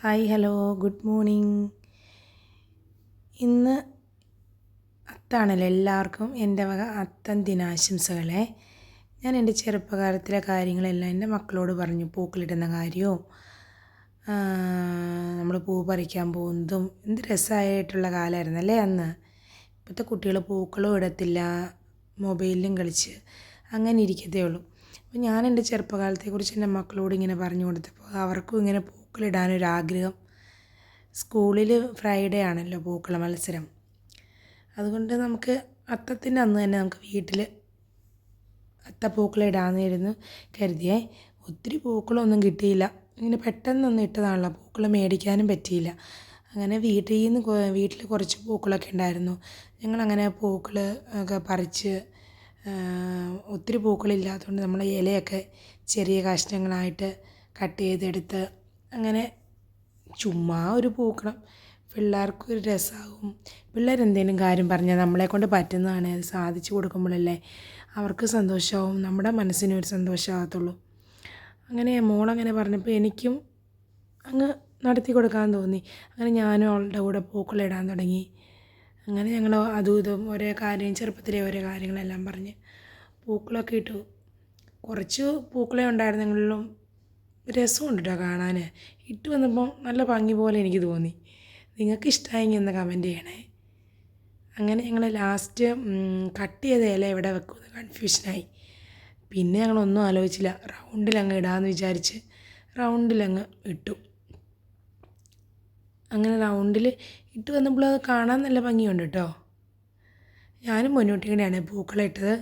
Hi hello good morning. ഇന്ന് അത്താണല്ലോ, എല്ലാവർക്കും എൻ്റെ വക അത്തം ദിനാശംസകളെ. ഞാൻ എൻ്റെ ചെറുപ്പകാലത്തിലെ കാര്യങ്ങളെല്ലാം എൻ്റെ മക്കളോട് പറഞ്ഞു. പൂക്കളിടുന്ന കാര്യവും നമ്മൾ പൂ പറിക്കാൻ പോകുന്നതും എന്ത് രസമായിട്ടുള്ള കാലമായിരുന്നല്ലേ അന്ന്. ഇപ്പോഴത്തെ കുട്ടികൾ പൂക്കളും ഇടത്തില്ല, മൊബൈലിലും കളിച്ച് അങ്ങനെ ഇരിക്കത്തേ ഉള്ളൂ. അപ്പോൾ ഞാൻ എൻ്റെ ചെറുപ്പകാലത്തെക്കുറിച്ച് എൻ്റെ മക്കളോട് ഇങ്ങനെ പറഞ്ഞു കൊടുത്തപ്പോൾ അവർക്കും ഇങ്ങനെ പൂക്കളിടാനൊരാഗ്രഹം. സ്കൂളിൽ ഫ്രൈഡേ ആണല്ലോ പൂക്കള മത്സരം. അതുകൊണ്ട് നമുക്ക് അത്തത്തിൻ്റെ അന്ന് തന്നെ നമുക്ക് വീട്ടിൽ അത്തപ്പൂക്കളിടാമെന്നായിരുന്നു കരുതിയേ. ഒത്തിരി പൂക്കളൊന്നും കിട്ടിയില്ല. ഇങ്ങനെ പെട്ടെന്നൊന്നും ഇട്ടതാണല്ലോ, പൂക്കൾ മേടിക്കാനും പറ്റിയില്ല. അങ്ങനെ വീട്ടിൽ കുറച്ച് പൂക്കളൊക്കെ ഉണ്ടായിരുന്നു. ഞങ്ങളങ്ങനെ പൂക്കൾ ഒക്കെ പറിച്ച്, ഒത്തിരി പൂക്കളില്ലാത്തതുകൊണ്ട് നമ്മൾ ഇലയൊക്കെ ചെറിയ കഷ്ണങ്ങളായിട്ട് കട്ട് ചെയ്തെടുത്ത് അങ്ങനെ ചുമ്മാ ഒരു പൂക്കളം, പിള്ളേർക്കൊരു രസമാകും. പിള്ളേരെന്തെങ്കിലും കാര്യം പറഞ്ഞാൽ നമ്മളെക്കൊണ്ട് പറ്റുന്നതാണ്, അത് സാധിച്ചു കൊടുക്കുമ്പോഴല്ലേ അവർക്ക് സന്തോഷമാവും, നമ്മുടെ മനസ്സിനും ഒരു സന്തോഷമാകത്തുള്ളൂ. അങ്ങനെ മോളങ്ങനെ പറഞ്ഞപ്പോൾ എനിക്കും അങ്ങ് നടത്തി കൊടുക്കാൻ തോന്നി. അങ്ങനെ ഞാനും അവളുടെ കൂടെ പൂക്കളിടാൻ തുടങ്ങി. അങ്ങനെ ഞങ്ങൾ അതും ഇതും ചെറുപ്പത്തിലെ ഓരോ കാര്യങ്ങളെല്ലാം പറഞ്ഞ് പൂക്കളൊക്കെ ഇട്ടു. കുറച്ച് പൂക്കളെ ഉണ്ടായിരുന്നെങ്കിലും രസമുണ്ട് കേട്ടോ കാണാൻ. ഇട്ട് വന്നപ്പോൾ നല്ല ഭംഗി പോലെ എനിക്ക് തോന്നി. നിങ്ങൾക്ക് ഇഷ്ടമായെങ്കിൽ ഒന്ന് കമൻറ്റ് ചെയ്യണേ. അങ്ങനെ ഞങ്ങൾ ലാസ്റ്റ് കട്ട് ചെയ്ത ഇല എവിടെ വെക്കുമെന്ന് കൺഫ്യൂഷനായി. പിന്നെ ഞങ്ങളൊന്നും ആലോചിച്ചില്ല, റൗണ്ടിലങ്ങ് ഇടാമെന്ന് വിചാരിച്ച് റൗണ്ടിലങ്ങ് ഇട്ടു. അങ്ങനെ റൗണ്ടിൽ ഇട്ട് വന്നപ്പോൾ അത് കാണാൻ നല്ല ഭംഗിയുണ്ട് കേട്ടോ. ഞാനും മുന്നോട്ടിങ്ങനെയാണ് പൂക്കളിട്ടത്.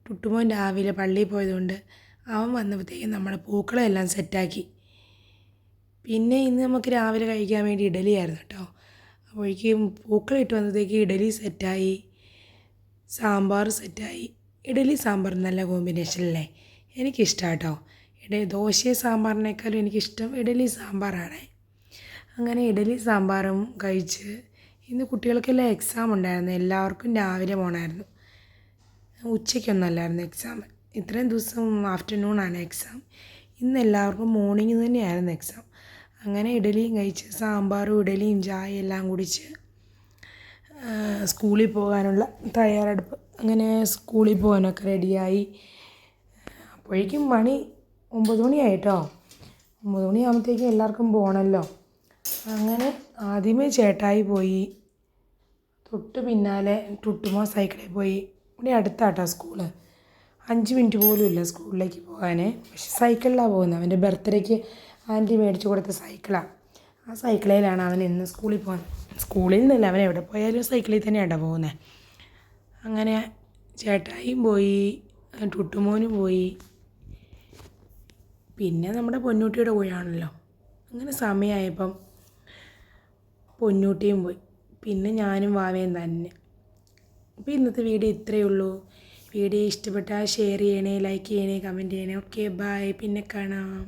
ടുട്ടുമോൻ രാവിലെ പള്ളിയിൽ പോയതുകൊണ്ട് അവൻ വന്നപ്പോഴത്തേക്കും നമ്മൾ പൂക്കളെല്ലാം സെറ്റാക്കി. പിന്നെ ഇന്ന് നമുക്ക് രാവിലെ കഴിക്കാൻ വേണ്ടി ഇഡലിയായിരുന്നു കേട്ടോ. അപ്പോഴേക്കും പൂക്കളിട്ട് വന്നപ്പോഴത്തേക്ക് ഇഡലി സെറ്റായി, സാമ്പാർ സെറ്റായി. ഇഡലി സാമ്പാർ നല്ല കോമ്പിനേഷനല്ലേ, എനിക്കിഷ്ടമാണ് കേട്ടോ. ദോശയും സാമ്പാറിനേക്കാളും എനിക്കിഷ്ടം ഇഡലി സാമ്പാറാണ്. അങ്ങനെ ഇഡലി സാമ്പാറും കഴിച്ച് ഇന്ന് കുട്ടികൾക്കെല്ലാം എക്സാം ഉണ്ടായിരുന്നു. എല്ലാവർക്കും രാവിലെ പോകണമായിരുന്നു, ഉച്ചയ്ക്കൊന്നും അല്ലായിരുന്നു എക്സാം. ഇത്രയും ദിവസം ആഫ്റ്റർനൂണാണ് എക്സാം. ഇന്ന് എല്ലാവർക്കും മോർണിംഗ് തന്നെയായിരുന്നു എക്സാം. അങ്ങനെ ഇഡലിയും കഴിച്ച് സാമ്പാറും ഇഡലിയും ചായ എല്ലാം കുടിച്ച് സ്കൂളിൽ പോകാനുള്ള തയ്യാറെടുപ്പ്. അങ്ങനെ സ്കൂളിൽ പോകാനൊക്കെ റെഡിയായി. അപ്പോഴേക്കും മണി 9 മണിയായി കേട്ടോ. 9 മണിയാകുമ്പോഴത്തേക്കും എല്ലാവർക്കും പോകണമല്ലോ. അങ്ങനെ ആദ്യമേ ചേട്ടായി പോയി, തൊട്ട് പിന്നാലെ ടുട്ടുമോ സൈക്കിളിൽ പോയി. ഇവിടെ അടുത്താട്ടോ സ്കൂള്, 5 മിനിറ്റ് പോലും ഇല്ല സ്കൂളിലേക്ക് പോകാൻ. പക്ഷെ സൈക്കിളിലാണ് പോകുന്നത്. അവൻ്റെ ബർത്ത്ഡേക്ക് ആൻറ്റി മേടിച്ച് കൊടുത്ത സൈക്കിളാണ്. ആ സൈക്കിളിലാണ് അവൻ ഇന്ന് സ്കൂളിൽ പോകുന്നത്. സ്കൂളിൽ നിന്നല്ല, അവൻ എവിടെ പോയാലും സൈക്കിളിൽ തന്നെയാണ് പോകുന്നത്. അങ്ങനെ ചേട്ടായിയും പോയി, ടുട്ടുമോനും പോയി, പിന്നെ നമ്മുടെ പൊന്നൂട്ടിയുടെ കൂടെയാണല്ലോ. അങ്ങനെ സമയമായപ്പം പൊന്നൂട്ടിയും പോയി, പിന്നെ ഞാനും വാവയും തന്നെ. അപ്പോൾ ഇന്നത്തെ വീഡിയോ ഇത്രയേ ഉള്ളൂ. വീഡിയോ ഇഷ്ടപ്പെട്ടാൽ ഷെയർ ചെയ്യണേ, ലൈക്ക് ചെയ്യണേ, കമൻറ്റ് ചെയ്യണേ. ഓക്കെ ബൈ, പിന്നെ കാണാം.